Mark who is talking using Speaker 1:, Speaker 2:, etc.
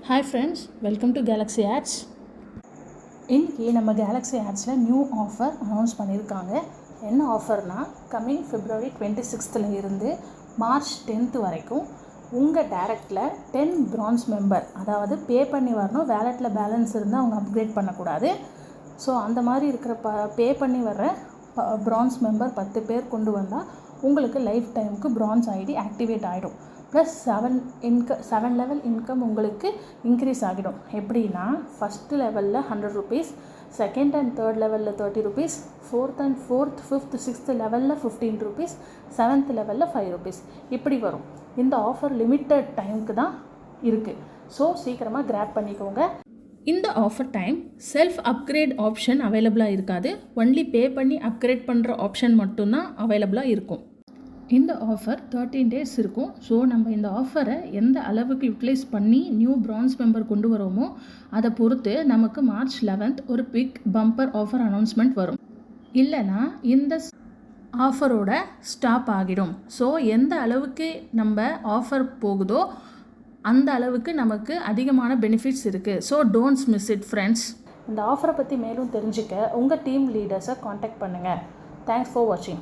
Speaker 1: Hi friends, welcome to Galaxy Ads. இன்றைக்கி நம்ம Galaxy Adsல new offer announce பண்ணியிருக்காங்க. என்ன ஆஃபர்னால் கம்மிங் February 26th இருந்து March 10th வரைக்கும் உங்கள் டேரெக்டில் 10 bronze மெம்பர், அதாவது பே பண்ணி வரணும், வேலெட்டில் பேலன்ஸ் இருந்தால் அவங்க அப்கிரேட் பண்ணக்கூடாது. ஸோ அந்த மாதிரி இருக்கிற பே பண்ணி வர்ற bronze மெம்பர் 10 பேர் கொண்டு வந்தால் உங்களுக்கு லைஃப் டைமுக்கு bronze ஐடி ஆக்டிவேட் ஆகிடும். ப்ளஸ் 7 லெவல் இன்கம் உங்களுக்கு இன்க்ரீஸ் ஆகிடும். எப்படின்னா ஃபஸ்ட்டு லெவலில் 100 ருபீஸ், செகண்ட் அண்ட் தேர்ட் லெவலில் 30 rupees, fourth and fifth sixth லெவலில் 15 ருபீஸ், செவன்த் லெவலில் 5 ருபீஸ் இப்படி வரும். இந்த ஆஃபர் லிமிட்டட் டைமுக்கு தான் இருக்குது. ஸோ சீக்கிரமாக கிராப் பண்ணிக்கோங்க. இந்த offer time self upgrade option அவைலபிளாக இருக்காது. ஒன்லி பே பண்ணி அப்கிரேட் பண்ணுற ஆப்ஷன் மட்டும்தான் அவைலபிளாக இருக்கும். இந்த ஆஃபர் 13 days இருக்கும். ஸோ நம்ம இந்த ஆஃபரை எந்த அளவுக்கு யூட்டிலைஸ் பண்ணி நியூ bronze மெம்பர் கொண்டு வரோமோ அதை பொறுத்து நமக்கு March 11th ஒரு பிக் பம்பர் ஆஃபர் அனௌன்ஸ்மெண்ட் வரும். இல்லைனா இந்த ஆஃபரோட ஸ்டாப் ஆகிடும். ஸோ எந்த அளவுக்கு நம்ம ஆஃபர் போகுதோ அந்த அளவுக்கு நமக்கு அதிகமான பெனிஃபிட்ஸ் இருக்குது. So don'ts miss it friends. இந்த ஆஃபரை பற்றி மேலும் தெரிஞ்சுக்க உங்கள் டீம் லீடர்ஸை காண்டாக்ட் பண்ணுங்கள். தேங்க்ஸ் ஃபார் வாட்சிங்.